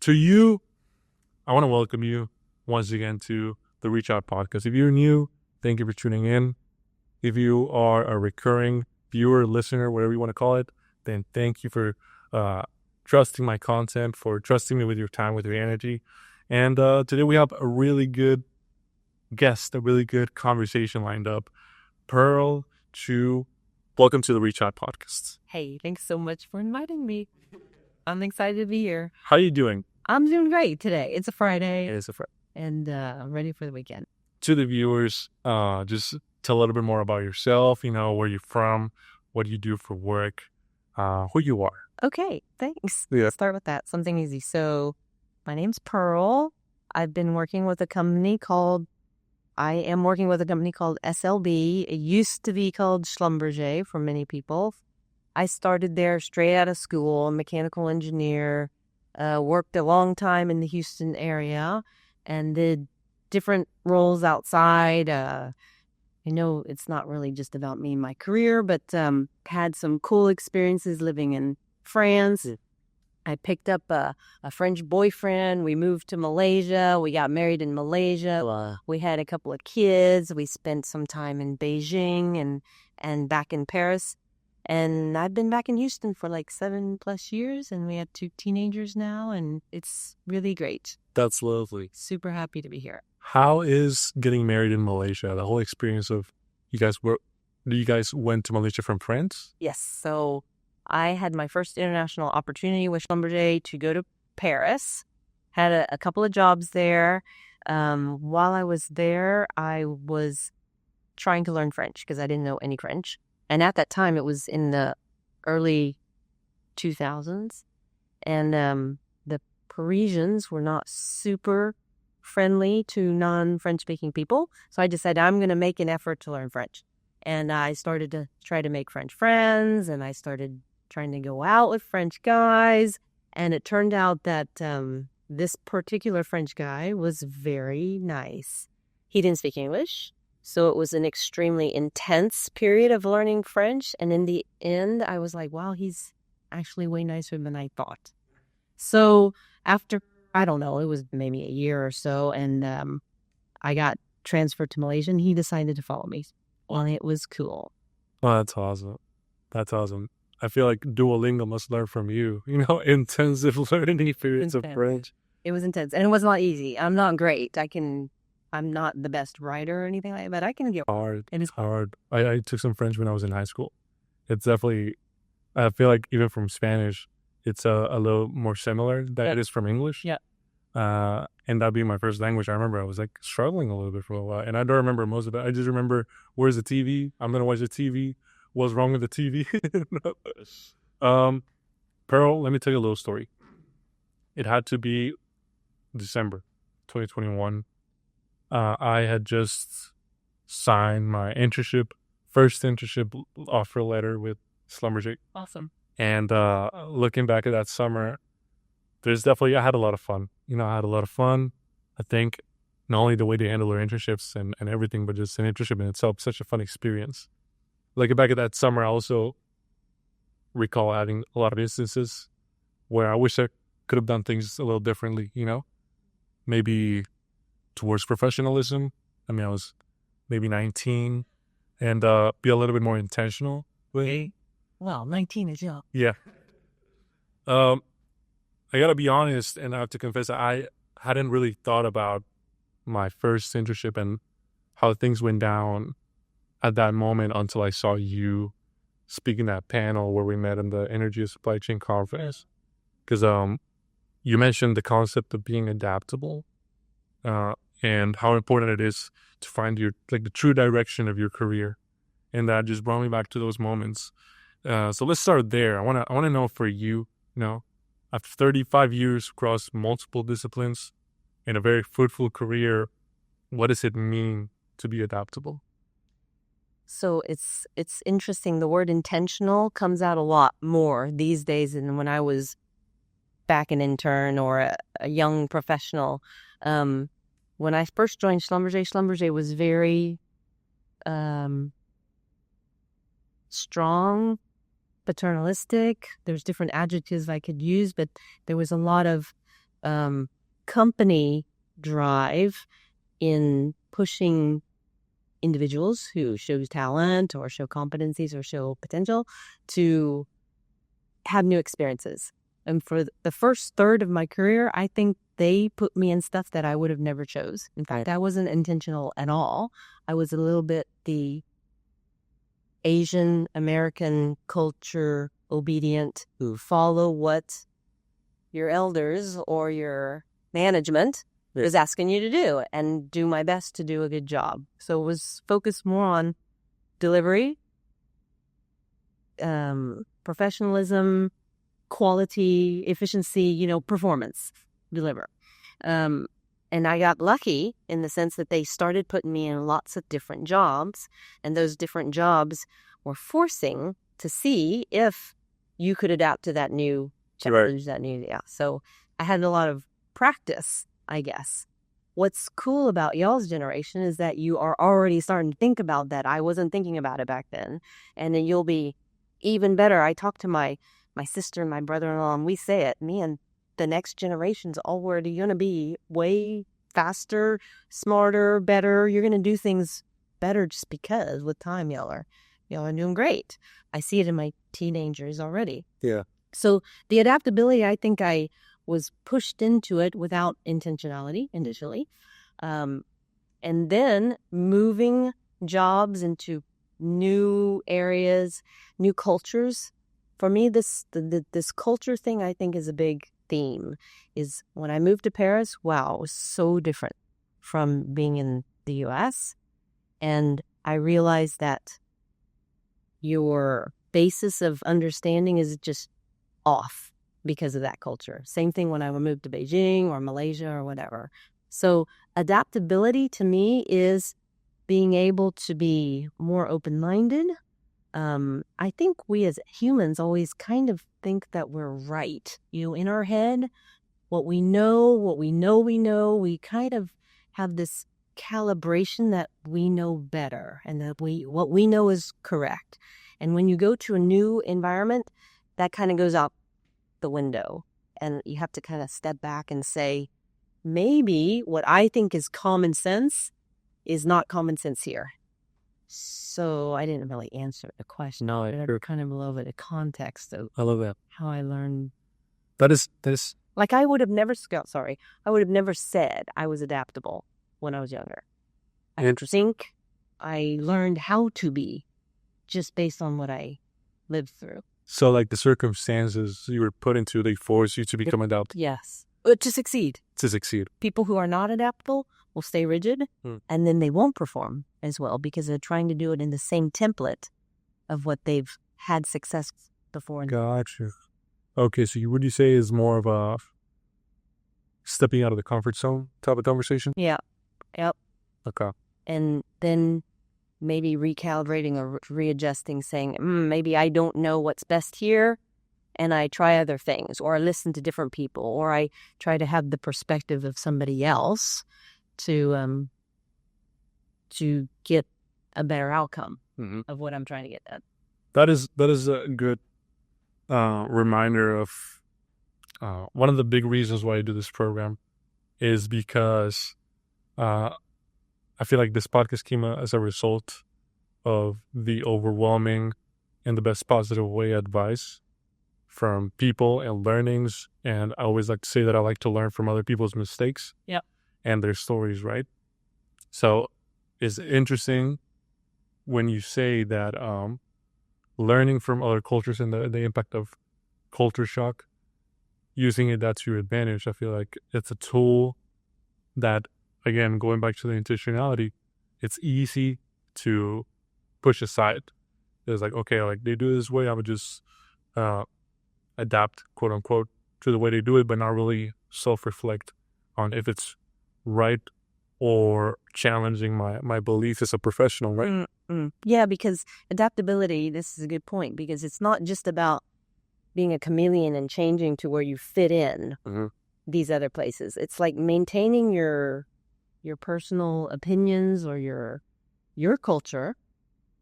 To you, I want to welcome you once again to the Reach Out podcast. If you're new, thank you for tuning in. If you are a recurring viewer, listener, whatever you want to call it, then thank you for trusting my content, for trusting me with your time, with your energy. And today we have a really good guest, a really good conversation lined up. Pearl Chu, welcome to the Reach Out podcast. Hey, thanks so much for inviting me. I'm excited to be here. How are you doing? I'm doing great today. It's a Friday. It is a Friday. And I'm ready for the weekend. To the viewers, just tell a little bit more about yourself, where you're from, what you do for work, who you are. Okay, thanks. Yeah. Let's start with that. Something easy. So my name's Pearl. I am working with a company called SLB. It used to be called Schlumberger for many people. I started there straight out of school, a mechanical engineer, worked a long time in the Houston area and did different roles outside. I know it's not really just about me and my career, but had some cool experiences living in France. Yeah. I picked up a French boyfriend. We moved to Malaysia. We got married in Malaysia. Wow. We had a couple of kids. We spent some time in Beijing and back in Paris. And I've been back in Houston for like 7+ years, and we have 2 teenagers now, and it's really great. That's lovely. Super happy to be here. How is getting married in Malaysia? The whole experience of you guys went to Malaysia from France? Yes. So I had my first international opportunity with Schlumberger to go to Paris. Had a couple of jobs there. While I was there, I was trying to learn French because I didn't know any French. And at that time, it was in the early 2000s. And the Parisians were not super friendly to non-French speaking people. So I decided I'm going to make an effort to learn French. And I started to try to make French friends. And I started trying to go out with French guys. And it turned out that this particular French guy was very nice. He didn't speak English. So it was an extremely intense period of learning French. And in the end, I was like, wow, he's actually way nicer than I thought. So after, I don't know, it was maybe a year or so. And I got transferred to Malaysia and he decided to follow me. Well, it was cool. Oh, that's awesome. That's awesome. I feel like Duolingo must learn from you, intensive learning periods of French. It was intense. And it was not easy. I'm not great. I'm not the best writer or anything like that, but I can get hard. It is hard. I took some French when I was in high school. It's definitely, I feel like even from Spanish, it's a little more similar than it is from English. Yeah. And that being my first language, I remember I was like struggling a little bit for a while. And I don't remember most of it. I just remember, where's the TV? I'm going to watch the TV. What's wrong with the TV? Pearl, let me tell you a little story. It had to be December 2021. I had just signed my first internship offer letter with Schlumberger. Awesome. And looking back at that summer, I had a lot of fun. I had a lot of fun. I think not only the way they handle their internships and everything, but just an internship in itself, such a fun experience. Looking back at that summer, I also recall having a lot of instances where I wish I could have done things a little differently, maybe towards professionalism. I mean, I was maybe 19 and be a little bit more intentional. Well, 19 is young. Yeah. I got to be honest, and I have to confess, I hadn't really thought about my first internship and how things went down at that moment until I saw you speaking that panel where we met in the Energy Supply Chain Conference. Because you mentioned the concept of being adaptable. And how important it is to find the true direction of your career. And that just brought me back to those moments. So let's start there. I want to know for you, after 35 years across multiple disciplines in a very fruitful career, what does it mean to be adaptable? So it's interesting. The word intentional comes out a lot more these days than when I was back an intern or a young professional. When I first joined Schlumberger was very strong, paternalistic. There's different adjectives I could use, but there was a lot of company drive in pushing individuals who show talent or show competencies or show potential to have new experiences. And for the first third of my career, I think they put me in stuff that I would have never chose. In fact, I wasn't intentional at all. I was a little bit the Asian American culture obedient, who follow what your elders or your management is asking you to do and do my best to do a good job. So it was focused more on delivery, professionalism, quality, efficiency, performance, deliver. And I got lucky in the sense that they started putting me in lots of different jobs, and those different jobs were forcing to see if you could adapt to that new challenge, So I had a lot of practice, I guess. What's cool about y'all's generation is that you are already starting to think about that. I wasn't thinking about it back then. And then you'll be even better. I talk to my sister and my brother-in-law, and we say it, me and the next generation's already going to be way faster, smarter, better. You're going to do things better just because with time y'all are doing great. I see it in my teenagers already. Yeah. So the adaptability, I think I was pushed into it without intentionality initially. And then moving jobs into new areas, new cultures. For me, this culture thing, I think, is a big theme. Is when I moved to Paris, wow, it was so different from being in the U.S. And I realized that your basis of understanding is just off because of that culture. Same thing when I would move to Beijing or Malaysia or whatever. So adaptability to me is being able to be more open-minded. I think we as humans always kind of think that we're right. In our head, we kind of have this calibration that we know better and that what we know is correct. And when you go to a new environment, that kind of goes out the window, and you have to kind of step back and say, maybe what I think is common sense is not common sense here. So I didn't really answer the question. No, I kind of love it, a context of I love that. how I learned. That is like I would have never said I was adaptable when I was younger. I think I learned how to be just based on what I lived through. So like the circumstances you were put into, they force you to become adaptable. Yes. To succeed. People who are not adaptable will stay rigid, and then they won't perform as well because they're trying to do it in the same template of what they've had success before. Gotcha. Okay, so would you say is more of a stepping out of the comfort zone type of conversation? Yeah. Yep. Okay. And then maybe recalibrating or readjusting, saying, maybe I don't know what's best here, and I try other things, or I listen to different people, or I try to have the perspective of somebody else to get a better outcome of what I'm trying to get done. That is a good reminder of one of the big reasons why I do this program is because I feel like this podcast came as a result of the overwhelming and the best positive way advice from people and learnings. And I always like to say that I like to learn from other people's mistakes and their stories, right? So it's interesting when you say that learning from other cultures and the impact of culture shock, using it that's your advantage. I feel like it's a tool that, again, going back to the intentionality, it's easy to push aside. It's like, okay, like they do it this way, I would just adapt, quote unquote, to the way they do it, but not really self-reflect on if it's right or challenging my belief as a professional, right? Yeah, because adaptability, this is a good point, because it's not just about being a chameleon and changing to where you fit in these other places. It's like maintaining your personal opinions or your culture,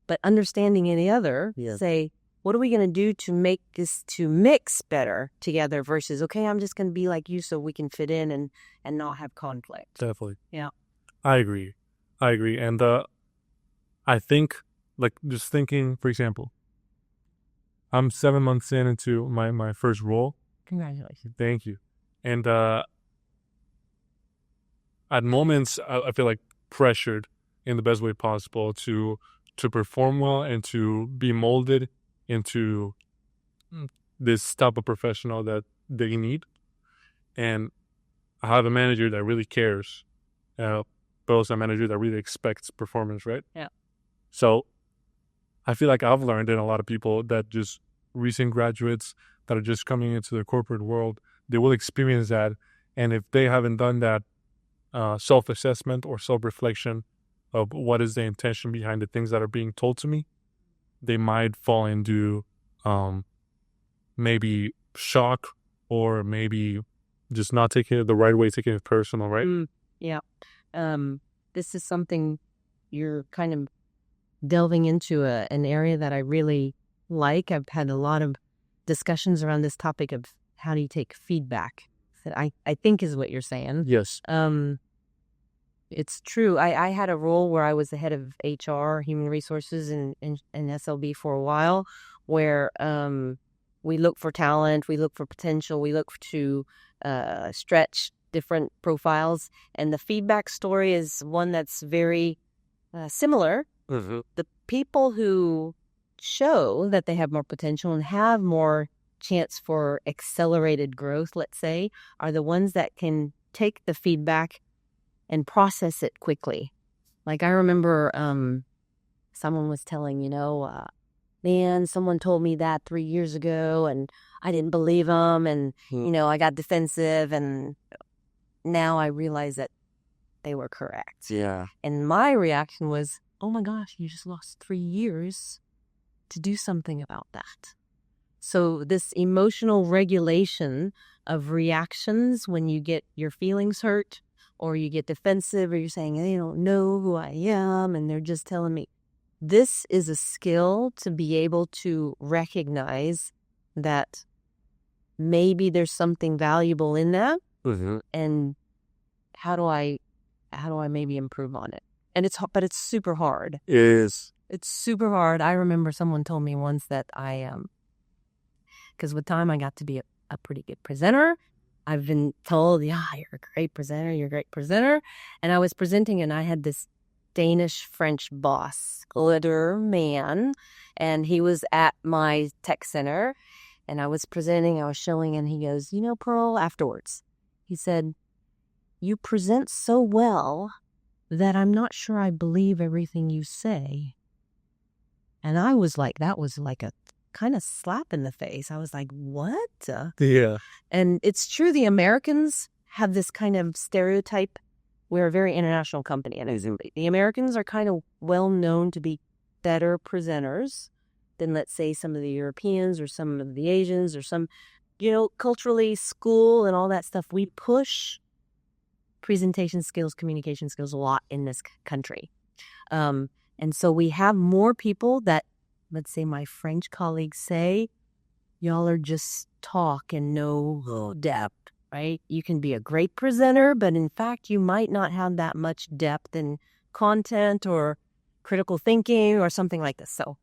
but understanding any other, say, what are we going to do to make this to mix better together versus, okay, I'm just going to be like you so we can fit in and not have conflict. Definitely. Yeah. I agree. And I think, like, just thinking, for example, I'm 7 months into my first role. Congratulations. Thank you. And at moments, I feel like pressured in the best way possible to perform well and to be molded into this type of professional that they need. And I have a manager that really cares, but also a manager that really expects performance, right? Yeah. So I feel like I've learned in a lot of people that just recent graduates that are just coming into the corporate world, they will experience that. And if they haven't done that self-assessment or self-reflection of what is the intention behind the things that are being told to me, they might fall into maybe shock or maybe just not taking it the right way, taking it personal, right? Yeah. This is something you're kind of delving into an area that I really like. I've had a lot of discussions around this topic of how do you take feedback. That I think is what you're saying. Yes. It's true. I had a role where I was the head of HR, human resources, in SLB for a while, where we look for talent, we look for potential, we look to stretch different profiles. And the feedback story is one that's very similar. Mm-hmm. The people who show that they have more potential and have more chance for accelerated growth, let's say, are the ones that can take the feedback and process it quickly. Like I remember someone was telling, man, someone told me that 3 years ago and I didn't believe them. And, I got defensive and now I realize that they were correct. Yeah. And my reaction was, oh my gosh, you just lost 3 years to do something about that. So this emotional regulation of reactions when you get your feelings hurt or you get defensive or you're saying, they don't know who I am and they're just telling me. This is a skill to be able to recognize that maybe there's something valuable in that. Mm-hmm. And how do I maybe improve on it? And but it's super hard. It is. It's super hard. I remember someone told me once that because with time I got to be a pretty good presenter. I've been told, yeah, you're a great presenter. And I was presenting and I had this Danish-French boss, glitter man, and he was at my tech center and I was presenting, I was showing, and he goes, Pearl, afterwards, he said, you present so well that I'm not sure I believe everything you say. And I was like, that was like a kind of slap in the face. I was like, what? Yeah. And it's true, the Americans have this kind of stereotype. We're a very international company, and the Americans are kind of well known to be better presenters than, let's say, some of the Europeans or some of the Asians or some, culturally, school and all that stuff. We push presentation skills, communication skills a lot in this country. And so we have more people that, let's say my French colleagues say, y'all are just talk and no depth, right? You can be a great presenter, but in fact, you might not have that much depth in content or critical thinking or something like this. So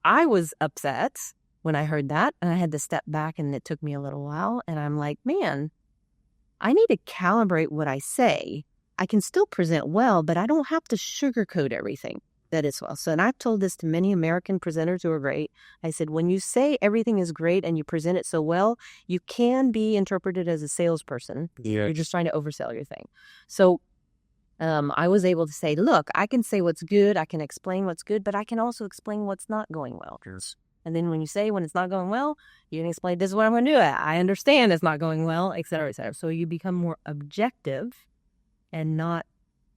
I was upset when I heard that, and I had to step back, and it took me a little while. And I'm like, man, I need to calibrate what I say. I can still present well, but I don't have to sugarcoat everything that is well. So, and I've told this to many American presenters who are great. I said, when you say everything is great and you present it so well, you can be interpreted as a salesperson. Yeah. You're just trying to oversell your thing. So I was able to say, look, I can say what's good. I can explain what's good, but I can also explain what's not going well. Yes. And then when you say when it's not going well, you can explain, this is what I'm going to do. I understand it's not going well, et cetera, et cetera. So you become more objective and not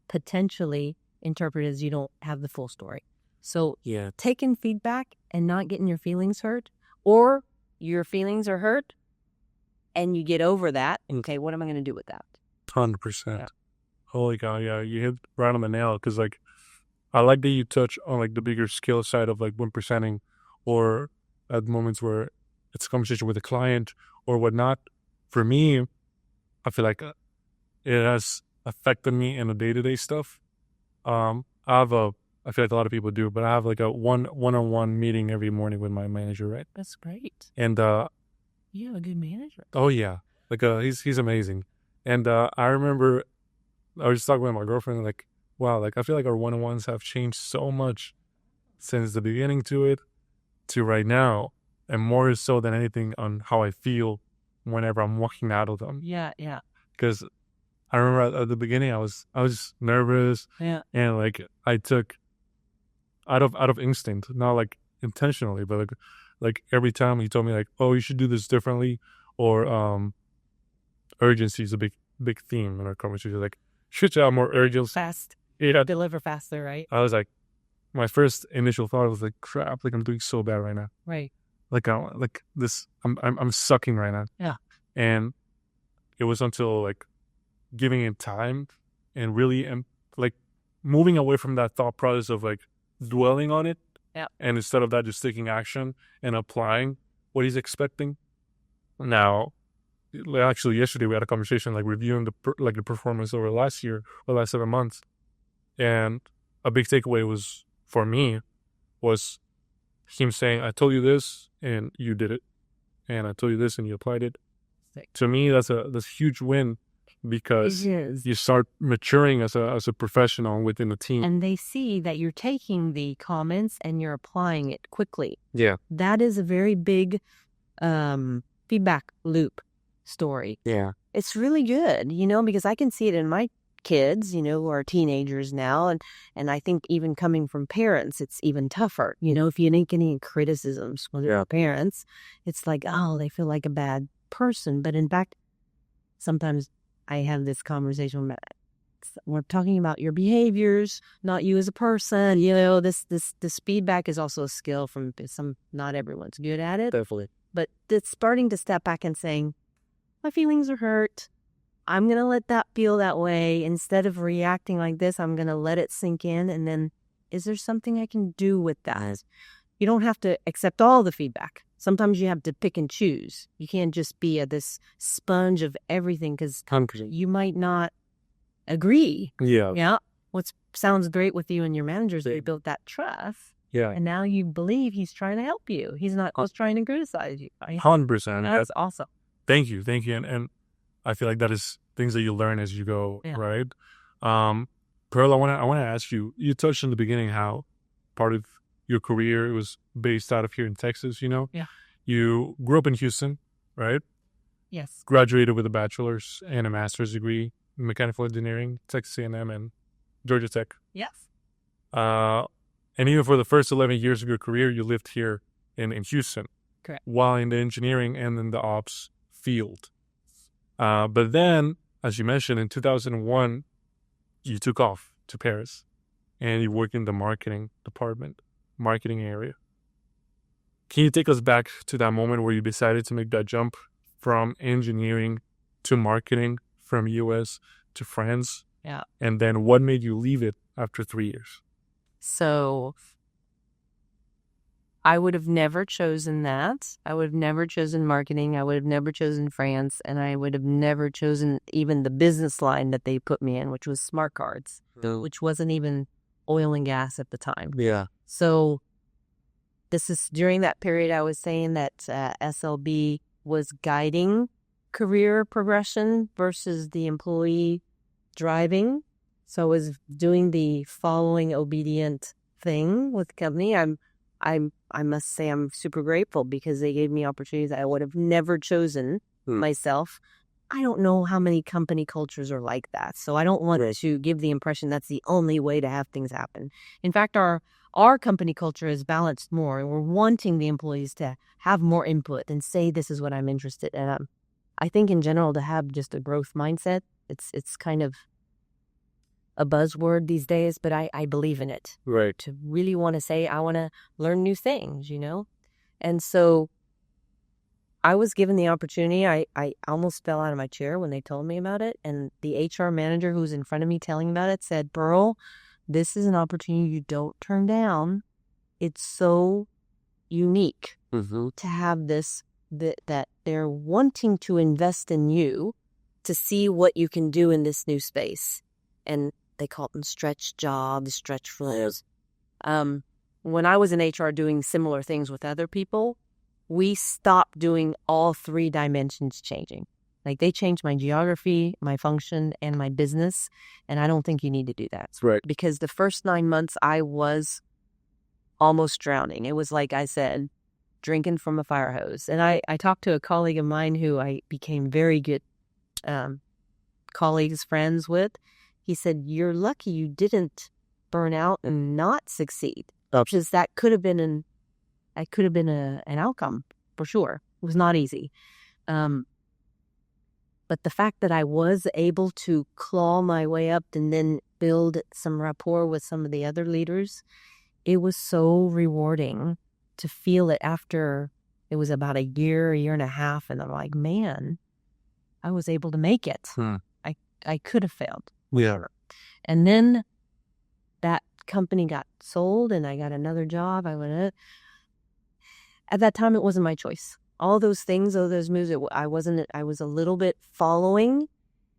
potentially interpret as you don't have the full story. So taking feedback and not getting your feelings hurt, or your feelings are hurt and you get over that. Okay, what am I going to do with that? 100%. Yeah. Holy cow, yeah, you hit right on the nail. Because I like that you touch on the bigger skill side of when presenting, or at moments where it's a conversation with a client or whatnot. For me, I feel like it has affected me in the day-to-day stuff. I feel like a lot of people do, but I have like a one-on-one meeting every morning with my manager, right? That's great. And You have a good manager. oh yeah, like he's amazing. And I remember I was just talking with my girlfriend, like, wow, like I feel like our one-on-ones have changed so much since the beginning to right now, and more so than anything on how I feel whenever I'm walking out of them. Yeah. Because I remember at the beginning I was nervous, Yeah. and like I took out of instinct, not like intentionally, but like every time he told me like, oh, you should do this differently, or urgency is a big theme in our conversation. Like, should you have more urgency? Fast. Yeah. Deliver faster, right? I was like, my first initial thought was like, crap, like I'm doing so bad right now. Right. Like I'm sucking right now. Yeah. And it was until like giving it time and really like moving away from that thought process of like dwelling on it. Yeah. And instead of that, just taking action and applying what he's expecting. Now, actually, yesterday we had a conversation like reviewing the performance over last year or last 7 months, and a big takeaway was for me was him saying, "I told you this and you did it, and I told you this and you applied it." Sick. To me, that's a huge win because you start maturing as a professional within the team, and they see that you're taking the comments and you're applying it quickly. Yeah, that is a very big feedback loop story. Yeah, It's really good, because I can see it in my kids, who are teenagers now, and I think even coming from parents, it's even tougher. If you didn't get any criticisms from your parents, it's like, oh, they feel like a bad person. But in fact, sometimes I have this conversation with we're talking about your behaviors, not you as a person. This feedback is also a skill from not everyone's good at it. definitely. But it's starting to step back and saying, my feelings are hurt. I'm going to let that feel that way. Instead of reacting like this, I'm going to let it sink in. And then, is there something I can do with that? You don't have to accept all the feedback. Sometimes you have to pick and choose. You can't just be this sponge of everything because you might not agree. Yeah. What sounds great with you and your managers, they built that trust. Yeah. And now you believe he's trying to help you. He's not just trying to criticize you. 100%. That's awesome. Thank you. And I feel like that is things that you learn as you go, right? Pearl, I want to ask you. You touched in the beginning how part of your career was based out of here in Texas. Yeah. You grew up in Houston, right? Yes. Graduated with a bachelor's and a master's degree in mechanical engineering, Texas A&M and Georgia Tech. Yes. And even for the first 11 years of your career, you lived here in Houston. Correct. While in the engineering and in the ops field. But then, as you mentioned, in 2001, you took off to Paris and you worked in the marketing department, marketing area. Can you take us back to that moment where you decided to make that jump from engineering to marketing, from US to France? Yeah. And then what made you leave it after 3 years? So I would have never chosen that. I would have never chosen marketing. I would have never chosen France. And I would have never chosen even the business line that they put me in, which was smart cards, which wasn't even oil and gas at the time. Yeah. So this is during that period I was saying that SLB was guiding career progression versus the employee driving. So I was doing the following obedient thing with the company. I must say I'm super grateful because they gave me opportunities I would have never chosen myself. I don't know how many company cultures are like that. So I don't want to give the impression that's the only way to have things happen. In fact, our company culture is balanced more, and we're wanting the employees to have more input and say, this is what I'm interested in. I think in general to have just a growth mindset, it's kind of a buzzword these days, but I believe in it. Right. To really want to say, I want to learn new things, And so I was given the opportunity. I almost fell out of my chair when they told me about it. And the HR manager who was in front of me telling about it said, Pearl, this is an opportunity you don't turn down. It's so unique. to have that they're wanting to invest in you to see what you can do in this new space. And they call them stretch jobs, stretch flows. When I was in HR doing similar things with other people, we stopped doing all 3 dimensions changing. Like they changed my geography, my function, and my business. And I don't think you need to do that. Right. Because the first 9 months I was almost drowning. It was like I said, drinking from a fire hose. And I talked to a colleague of mine who I became very good colleagues, friends with. He said, "You're lucky you didn't burn out and not succeed." Because that could have been an outcome for sure. It was not easy. But the fact that I was able to claw my way up and then build some rapport with some of the other leaders, it was so rewarding to feel it after it was about a year and a half. And I'm like, man, I was able to make it. I could have failed. Yeah. And then that company got sold and I got another job. I went, at that time, it wasn't my choice. All those things, all those moves, I was a little bit following,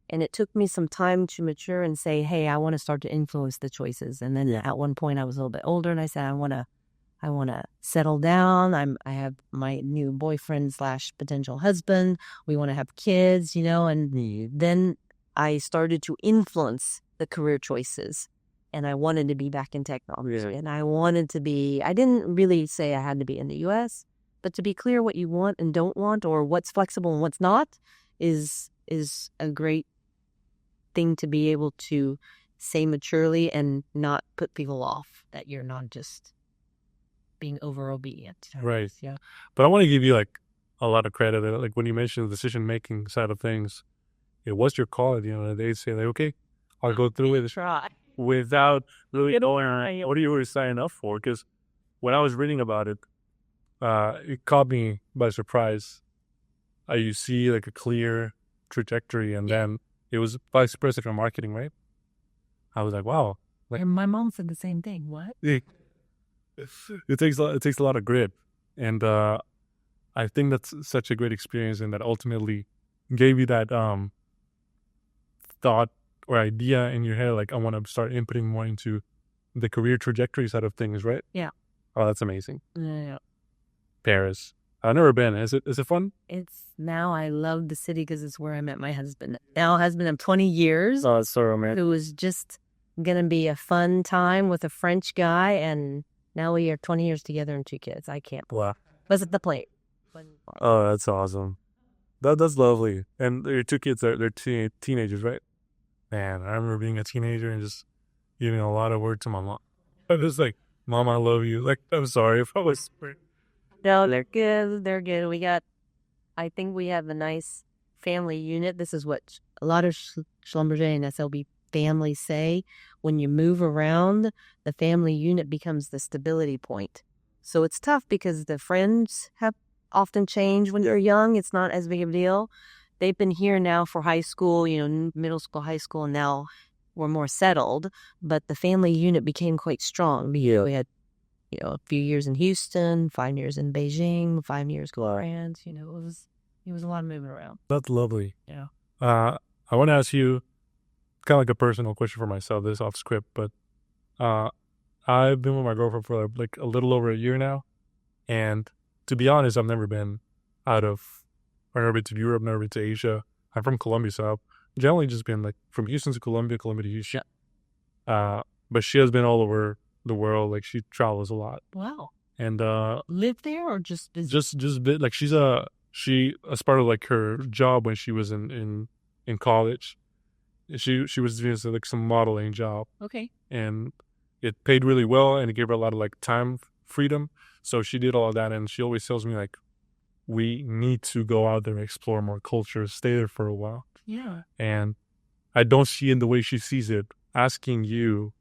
and it took me some time to mature and say, hey, I want to start to influence the choices. And then at one point I was a little bit older and I said, I want to settle down. I have my new boyfriend / potential husband. We want to have kids, and then I started to influence the career choices. And I wanted to be back in technology. And I didn't really say I had to be in the U.S., but to be clear what you want and don't want, or what's flexible and what's not, is a great thing to be able to say maturely and not put people off, that you're not just being over obedient. Right. Yeah. But I want to give you like a lot of credit. Like when you mentioned the decision-making side of things, it was your call at the end of the day to say like, okay, I'll go through it. Try. Without really knowing what you were signing up for. Because when I was reading about it, it caught me by surprise. You see like a clear trajectory, and then it was vice president of marketing, right? I was like, wow. Like, and my mom said the same thing. What? It takes a lot of grit, and I think that's such a great experience, and that ultimately gave you that thought or idea in your head, like I want to start inputting more into the career trajectory side of things, right? Yeah. Oh, that's amazing. Yeah. Paris. I've never been. Is it fun? Now I love the city because it's where I met my husband. Now husband of 20 years. Oh, it's so romantic. It was just going to be a fun time with a French guy, and now we are 20 years together and 2 kids. I can't. Wow. Was it the plate? Oh, that's awesome. That's lovely. And your 2 kids they're teenagers, right? Man, I remember being a teenager and just giving a lot of words to my mom. I was like, Mom, I love you. Like, I'm sorry if I was... No, they're good. They're good. I think we have a nice family unit. This is what a lot of Schlumberger and SLB families say. When you move around, the family unit becomes the stability point. So it's tough because the friends have often changed when you're young. It's not as big of a deal. They've been here now for high school, middle school, high school, and now we're more settled. But the family unit became quite strong. We had, a few years in Houston, 5 years in Beijing, 5 years in France. It was a lot of moving around. That's lovely. Yeah. I want to ask you kind of like a personal question for myself, this off script, but I've been with my girlfriend for like a little over a year now. And to be honest, I've never been I've never been to Europe, never been to Asia. I'm from Colombia, so I've generally just been like from Houston to Colombia, Colombia to Houston. Yeah. But she has been all over the world. Like she travels a lot. Wow. And live there or just visit? Just bit like she as part of like her job when she was in college, she was doing like some modeling job. Okay. And it paid really well, and it gave her a lot of like time freedom. So she did all of that, and she always tells me like, we need to go out there and explore more cultures, stay there for a while. Yeah. And I don't see in the way she sees it. Asking you,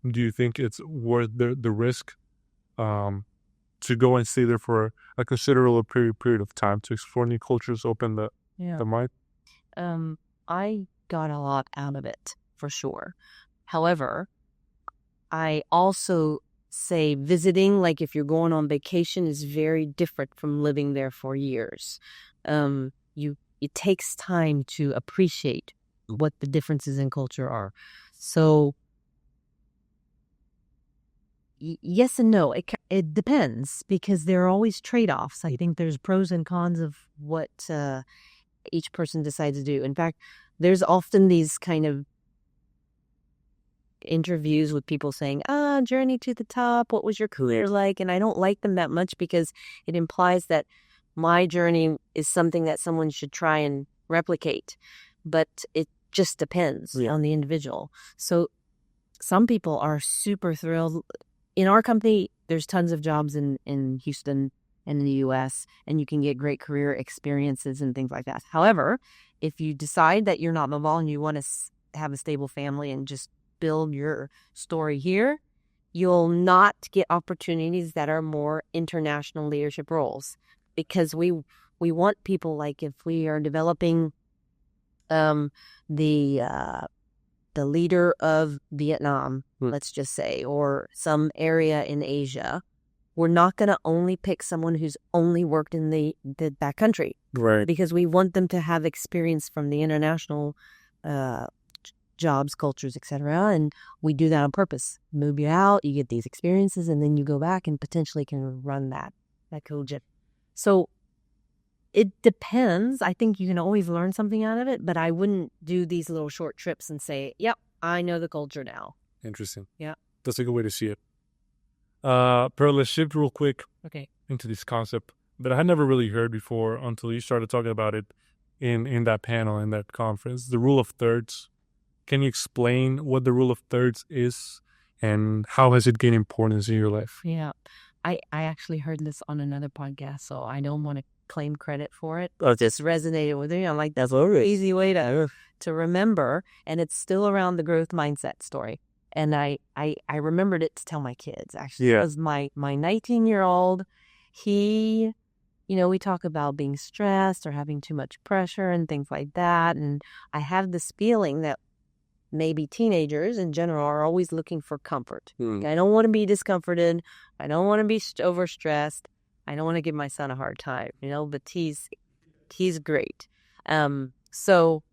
do you think it's worth the risk to go and stay there for a considerable period of time to explore new cultures, open the mind? I got a lot out of it, for sure. However, I also say visiting, like if you're going on vacation, is very different from living there for years. It takes time to appreciate what the differences in culture are. So yes and no. It depends, because there are always trade-offs. I think there's pros and cons of what each person decides to do. In fact, there's often these kind of interviews with people saying, journey to the top, what was your career like? And I don't like them that much, because it implies that my journey is something that someone should try and replicate. But it just depends on the individual. So some people are super thrilled. In our company, there's tons of jobs in Houston and in the US, and you can get great career experiences and things like that. However, if you decide that you're not mobile and you want to have a stable family and just build your story here, you'll not get opportunities that are more international leadership roles, because we want people, like if we are developing the leader of Vietnam, let's just say, or some area in Asia, we're not going to only pick someone who's only worked in that country, Right. because we want them to have experience from the international jobs, cultures, etc. And we do that on purpose. Move you out, you get these experiences, and then you go back and potentially can run that cool. So it depends. I think you can always learn something out of it, but I wouldn't do these little short trips and say, yep, I know the culture now. Interesting. Yeah. That's a good way to see it. Pearl, let's shift real quick into this concept that I had never really heard before until you started talking about it in that panel, in that conference, the rule of thirds. Can you explain what the rule of thirds is and how has it gained importance in your life? Yeah. I actually heard this on another podcast, so I don't want to claim credit for it. Just resonated with me. I'm like, that's an easy way to remember. And it's still around the growth mindset story. And I remembered it to tell my kids, actually. Yeah. Because my 19-year-old, he, we talk about being stressed or having too much pressure and things like that. And I have this feeling that maybe teenagers in general are always looking for comfort. I don't want to be discomforted. I don't want to be overstressed. I don't want to give my son a hard time, but he's great. So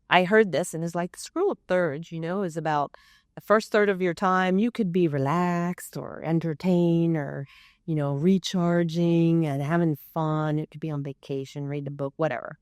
I heard this, and it's like this rule of thirds, is about the first third of your time, you could be relaxed or entertain or, recharging and having fun. It could be on vacation, read a book, whatever.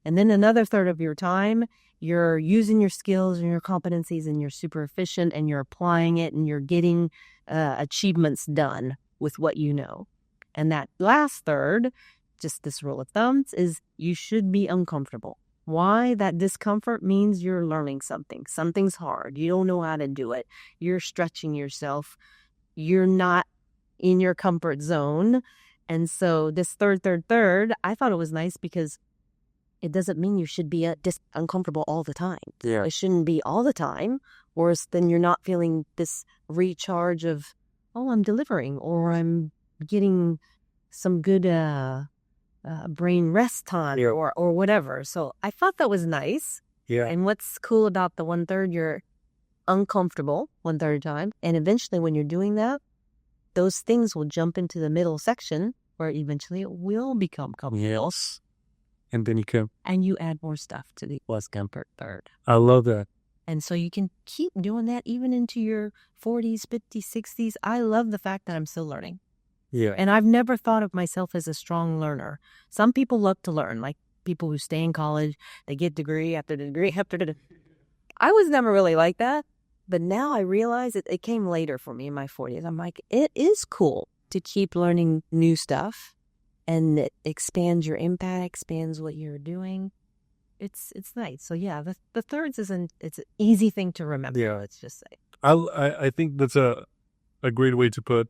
And then another third of your time, you're using your skills and your competencies, and you're super efficient, and you're applying it, and you're getting achievements done with what you know. And that last third, just this rule of thumbs, is you should be uncomfortable. Why? That discomfort means you're learning something. Something's hard. You don't know how to do it. You're stretching yourself. You're not in your comfort zone. And so this third, I thought it was nice because it doesn't mean you should be uncomfortable all the time. Yeah. It shouldn't be all the time, or then you're not feeling this recharge of, I'm delivering, or I'm getting some good brain rest time, or whatever. So I thought that was nice. Yeah. And what's cool about the 1/3, you're uncomfortable 1/3 of the time. And eventually when you're doing that, those things will jump into the middle section where eventually it will become comfortable. Yes. And then you can. And you add more stuff to the comfort third. I love that. And so you can keep doing that even into your 40s, 50s, 60s. I love the fact that I'm still learning. Yeah. And I've never thought of myself as a strong learner. Some people love to learn, like people who stay in college, they get degree after degree after degree. I was never really like that. But now I realize it came later for me in my 40s. I'm like, it is cool to keep learning new stuff. And it expands your impact, expands what you're doing. It's nice. So yeah, the thirds it's an easy thing to remember. Yeah. Let's just say. I think that's a great way to put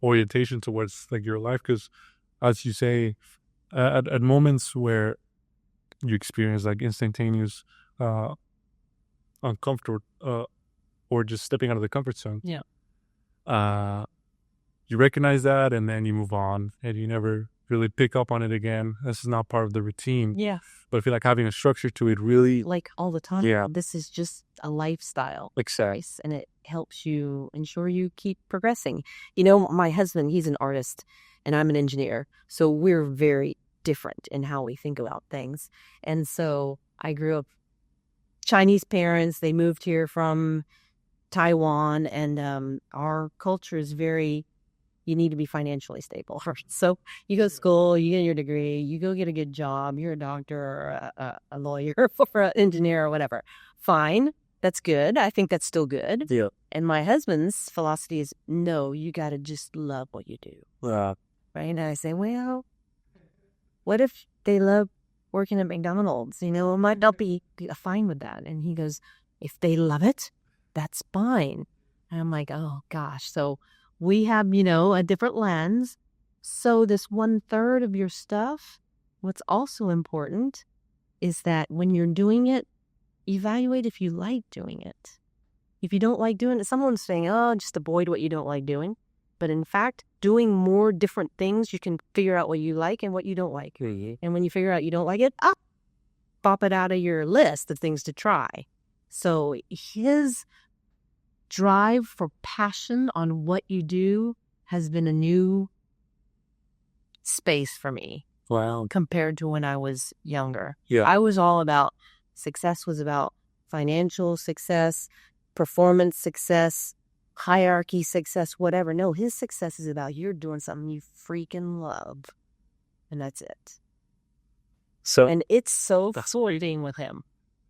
orientation towards like your life, because as you say, at moments where you experience like instantaneous uncomfort or just stepping out of the comfort zone. Yeah. You recognize that, and then you move on, and you never really pick up on it again. This is not part of the routine. Yeah. But I feel like having a structure to it really, Like all the time. Yeah. This is just a lifestyle. Exactly. Choice, and it helps you ensure you keep progressing. You know, my husband, he's an artist and I'm an engineer. So we're very different in how we think about things. And so I grew up Chinese parents. They moved here from Taiwan, and our culture is very, you need to be financially stable first. So you go to school, you get your degree, you go get a good job, you're a doctor or a lawyer or an engineer or whatever. Fine. That's good. I think that's still good. Yeah. And my husband's philosophy is, no, you got to just love what you do. Right? And I say, well, what if they love working at McDonald's? You know, I might not be fine with that. And he goes, if they love it, that's fine. And I'm like, oh gosh. So we have, you know, a different lens. So this 1/3 of your stuff, what's also important is that when you're doing it, evaluate if you like doing it. If you don't like doing it, someone's saying, oh, just avoid what you don't like doing. But in fact, doing more different things, you can figure out what you like and what you don't like. Mm-hmm. And when you figure out you don't like it, pop it out of your list of things to try. So his drive for passion on what you do has been a new space for me. Wow. Compared to when I was younger. Yeah. I was all about, success was about financial success, performance success, hierarchy success, whatever. No, his success is about you're doing something you freaking love. And that's it. So, and it's so being with him.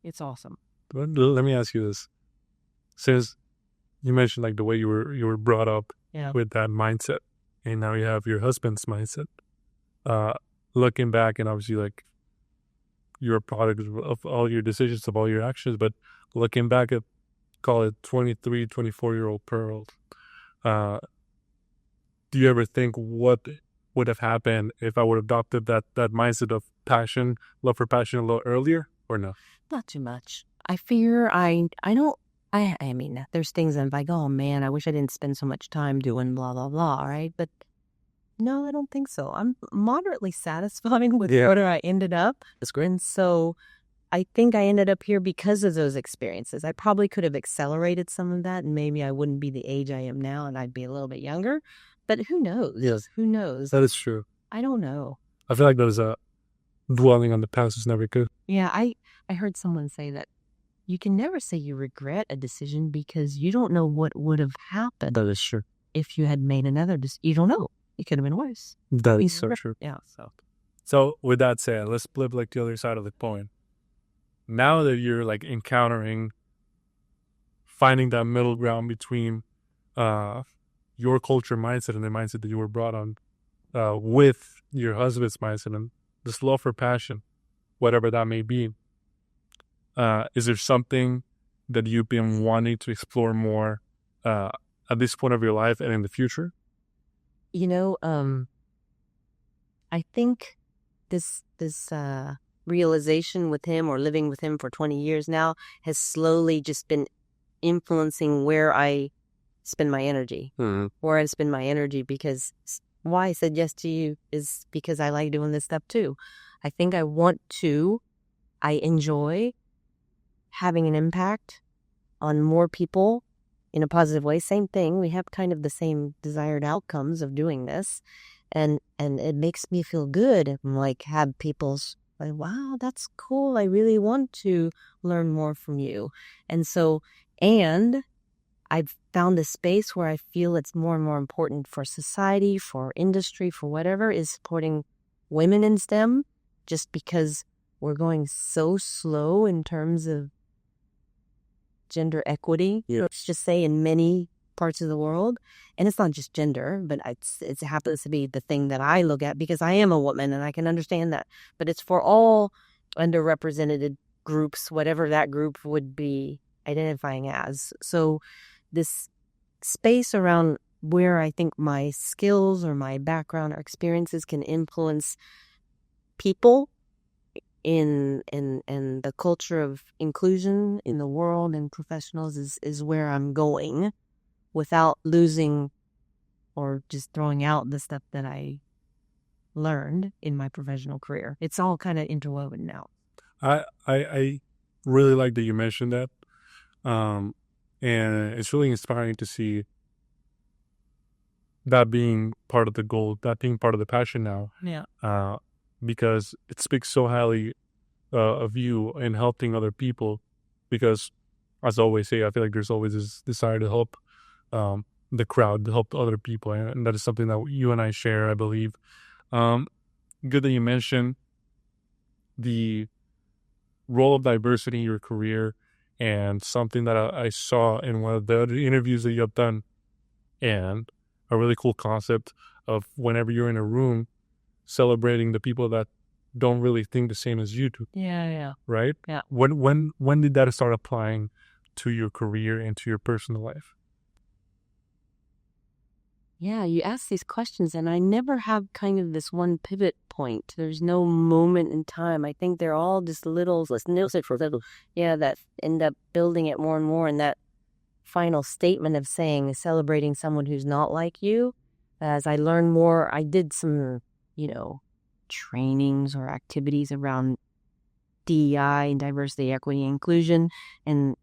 It's awesome. Let me ask you this. Since you mentioned like the way you were brought up with that mindset, and now you have your husband's mindset. Looking back, and obviously like you're a product of all your decisions, of all your actions, but looking back at, call it 23, 24-year-old Pearl, do you ever think what would have happened if I would have adopted that mindset of passion, love for passion a little earlier, or no? Not too much. I fear I mean, there's things I'm like, oh man, I wish I didn't spend so much time doing blah, blah, blah, right? But no, I don't think so. I'm moderately satisfied with where I ended up. That's great. And so I think I ended up here because of those experiences. I probably could have accelerated some of that, and maybe I wouldn't be the age I am now, and I'd be a little bit younger. But who knows? Yes. Who knows? That is true. I don't know. I feel like there's dwelling on the past is never good. Yeah, I heard someone say that you can never say you regret a decision because you don't know what would have happened. That is true. If you had made another decision. You don't know. It could have been worse. That is so true. Yeah. So with that said, let's flip like the other side of the coin. Now that you're like encountering, finding that middle ground between your culture mindset and the mindset that you were brought on with your husband's mindset and this love for passion, whatever that may be, is there something that you've been wanting to explore more at this point of your life and in the future? You know, I think this realization with him, or living with him for 20 years now, has slowly just been influencing where I spend my energy. Mm-hmm. Where I spend my energy, because why I said yes to you is because I like doing this stuff too. I think I enjoy having an impact on more people in a positive way. Same thing. We have kind of the same desired outcomes of doing this. And it makes me feel good. I'm like, have people's like, wow, that's cool. I really want to learn more from you. And so, and I've found a space where I feel it's more and more important for society, for industry, for whatever, is supporting women in STEM, just because we're going so slow in terms of gender equity. Yeah. Let's just say in many parts of the world. And it's not just gender, but it happens to be the thing that I look at because I am a woman and I can understand that. But it's for all underrepresented groups, whatever that group would be identifying as. So this space around where I think my skills or my background or experiences can influence people in the culture of inclusion in the world and professionals is where I'm going, without losing or just throwing out the stuff that I learned in my professional career. It's all kind of interwoven now. I really like that you mentioned that. And it's really inspiring to see that being part of the goal, that being part of the passion now. Yeah. Because it speaks so highly of you and helping other people. Because, as I always say, I feel like there's always this desire to help the crowd, to help other people, and that is something that you and I share, I believe. Good that you mentioned the role of diversity in your career, and something that I saw in one of the other interviews that you have done, and a really cool concept of whenever you're in a room, celebrating the people that don't really think the same as you do. Yeah. Right? Yeah. When did that start applying to your career and to your personal life? Yeah, you ask these questions, and I never have kind of this one pivot point. There's no moment in time. I think they're all just little, that end up building it more and more. And that final statement of saying, celebrating someone who's not like you, as I learned more, I did some, trainings or activities around DEI and diversity, equity, and inclusion, and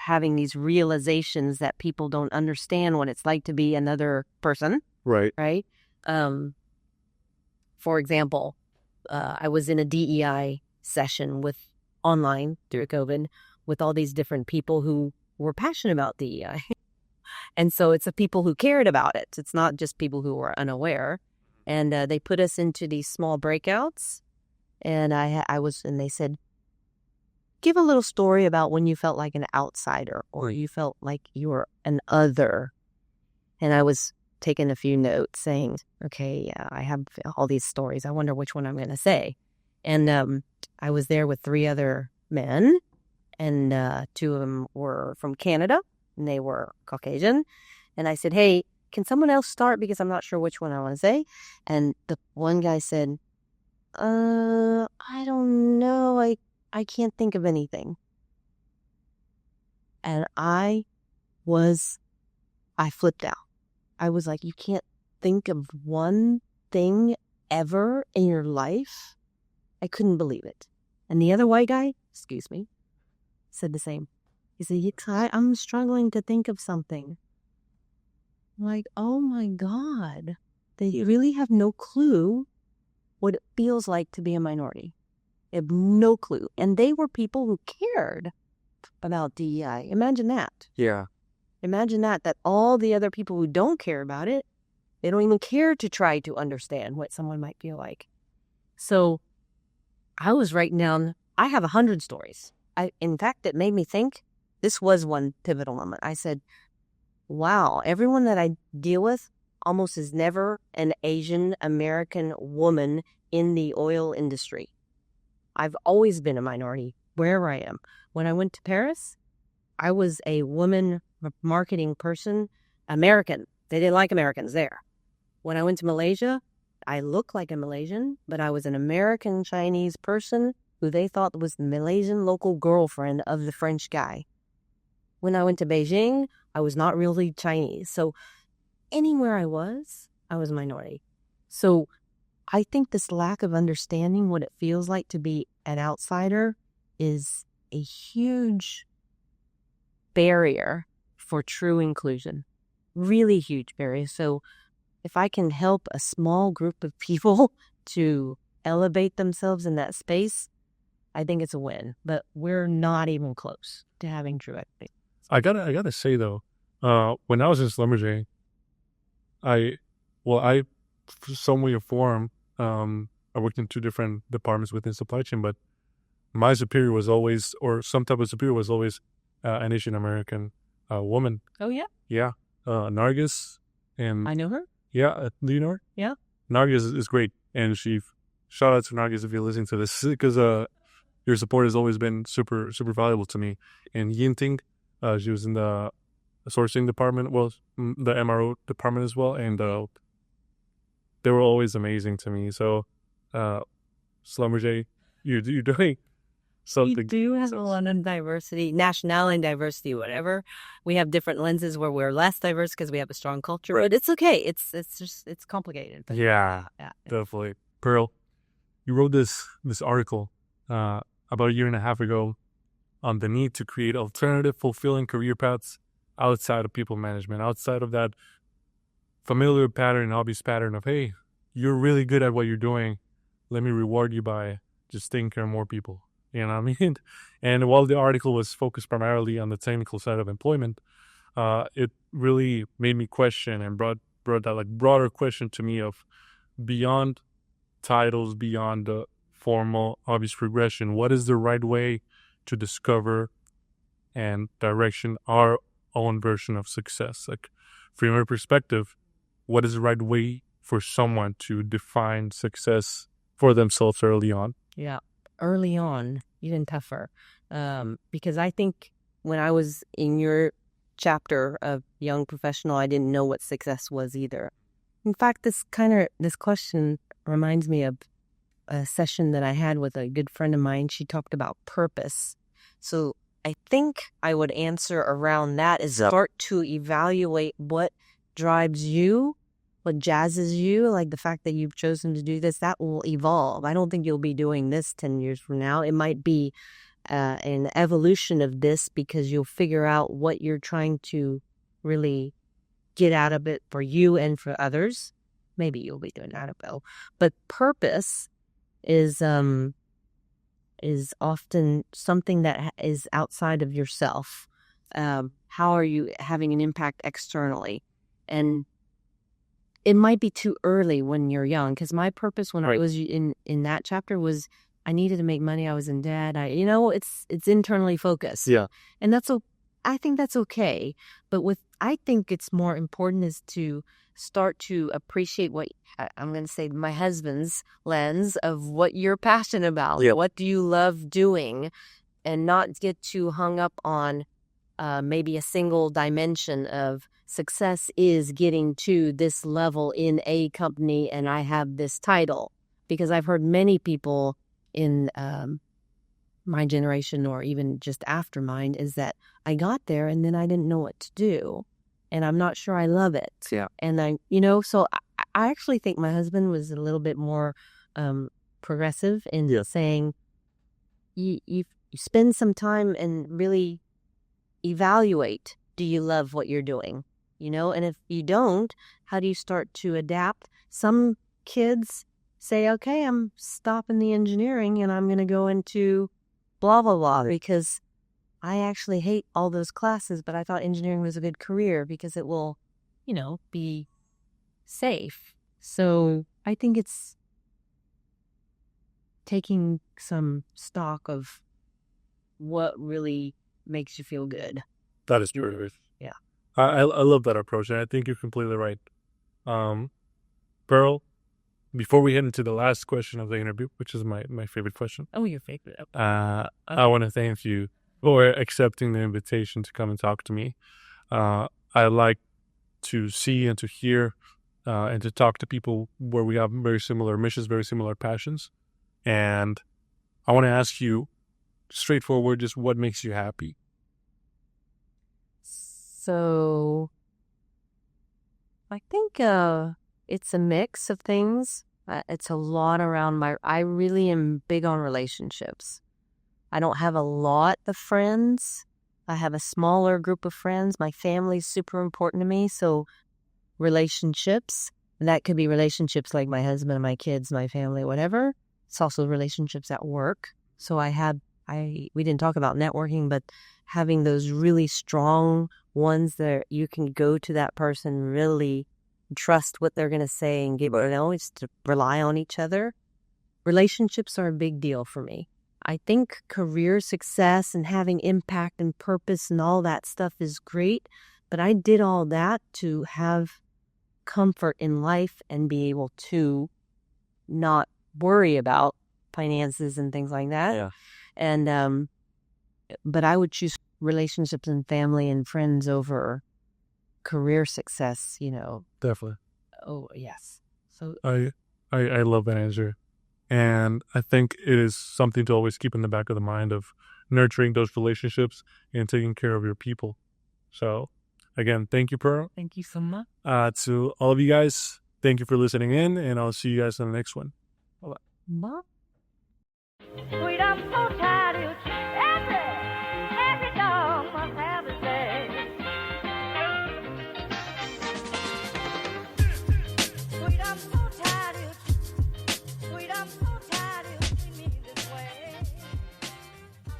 having these realizations that people don't understand what it's like to be another person. Right. Right. For example, I was in a DEI session with online through COVID with all these different people who were passionate about DEI. And so it's the people who cared about it. It's not just people who were unaware. And they put us into these small breakouts. And and they said, give a little story about when you felt like an outsider or you felt like you were an other. And I was taking a few notes saying, okay, I have all these stories. I wonder which one I'm going to say. And I was there with 3 other men, and 2 of them were from Canada, and they were Caucasian. And I said, hey, can someone else start, because I'm not sure which one I want to say? And the one guy said, I don't know. I can't think of anything. And I flipped out. I was like, you can't think of one thing ever in your life? I couldn't believe it. And the other white guy, excuse me, said the same. He said, I'm struggling to think of something. I'm like, oh my God, they really have no clue what it feels like to be a minority. They have no clue. And they were people who cared about DEI. Imagine that. Yeah. Imagine that all the other people who don't care about it, they don't even care to try to understand what someone might feel like. So I was writing down, I have 100 stories. In fact, it made me think this was one pivotal moment. I said, wow, everyone that I deal with almost is never an Asian American woman in the oil industry. I've always been a minority wherever I am. When I went to Paris, I was a woman marketing person, American. They didn't like Americans there. When I went to Malaysia, I looked like a Malaysian, but I was an American Chinese person who they thought was the Malaysian local girlfriend of the French guy. When I went to Beijing, I was not really Chinese. So anywhere I was a minority. So I think this lack of understanding what it feels like to be an outsider is a huge barrier for true inclusion. Really huge barrier. So if I can help a small group of people to elevate themselves in that space, I think it's a win. But we're not even close to having true equity. I gotta say though, when I was in Schlumberger, I some way or form, I worked in 2 different departments within supply chain, but my superior was always, or some type of superior was always, an Asian American woman. Oh, yeah? Yeah. Nargis. And I know her. yeah, do you know her? Yeah. Nargis is great. And shout out to Nargis if you're listening to this, because your support has always been super, super valuable to me. And Yinting, she was in the sourcing department, well, the MRO department as well. And they were always amazing to me. So, Schlumberger, you're doing We do have a lot of diversity, nationality, diversity, whatever. We have different lenses where we're less diverse because we have a strong culture, but it's okay. It's complicated. But Yeah, definitely. Pearl, you wrote this article about a year and a half ago on the need to create alternative, fulfilling career paths outside of people management, outside of that familiar pattern, obvious pattern of, hey, you're really good at what you're doing. Let me reward you by just taking care of more people. You know what I mean? And while the article was focused primarily on the technical side of employment, it really made me question and brought that like broader question to me of beyond titles, beyond the formal obvious progression, what is the right way to discover and direction our own version of success? Like, from your perspective, what is the right way for someone to define success for themselves early on? Yeah, early on, even tougher. Because I think when I was in your chapter of young professional, I didn't know what success was either. In fact, this question reminds me of a session that I had with a good friend of mine. She talked about purpose. So I think I would answer around that is start to evaluate what drives you, what jazzes you, like the fact that you've chosen to do this, that will evolve. I don't think you'll be doing this 10 years from now. It might be an evolution of this because you'll figure out what you're trying to really get out of it for you and for others. Maybe you'll be doing that, but purpose is often something that is outside of yourself. How are you having an impact externally? And it might be too early when you're young, because my purpose when I was in that chapter was I needed to make money. I was in debt. It's internally focused. Yeah. And I think that's okay. But I think it's more important is to start to appreciate what I'm going to say my husband's lens of what you're passionate about. Yeah. What do you love doing, and not get too hung up on maybe a single dimension of success is getting to this level in a company and I have this title. Because I've heard many people in my generation or even just after mine is that I got there and then I didn't know what to do. And I'm not sure I love it. Yeah. And so I actually think my husband was a little bit more progressive in saying, you spend some time and really evaluate, do you love what you're doing? And if you don't, how do you start to adapt? Some kids say, okay, I'm stopping the engineering and I'm going to go into blah, blah, blah, because I actually hate all those classes, but I thought engineering was a good career because it will, be safe. So I think it's taking some stock of what really makes you feel good. That is true. Yeah. I love that approach, and I think you're completely right. Pearl, before we head into the last question of the interview, which is my favorite question. Oh, your favorite. I want to thank you for accepting the invitation to come and talk to me. I like to see and to hear and to talk to people where we have very similar missions, very similar passions. And I want to ask you straightforward, just what makes you happy? So I think it's a mix of things. It's a lot around I really am big on relationships. I don't have a lot of friends. I have a smaller group of friends. My family's super important to me. So relationships, that could be relationships like my husband and my kids, my family, whatever. It's also relationships at work. So we didn't talk about networking, but having those really strong ones that you can go to that person, really trust what they're going to say and it's to rely on each other. Relationships are a big deal for me. I think career success and having impact and purpose and all that stuff is great, but I did all that to have comfort in life and be able to not worry about finances and things like that. Yeah. And but I would choose relationships and family and friends over career success, Definitely. Oh, yes. So I love that answer. And I think it is something to always keep in the back of the mind of nurturing those relationships and taking care of your people. So, again, thank you, Pearl. Thank you so much. To all of you guys, thank you for listening in, and I'll see you guys in the next one. Bye. Sweet, I'm so tired of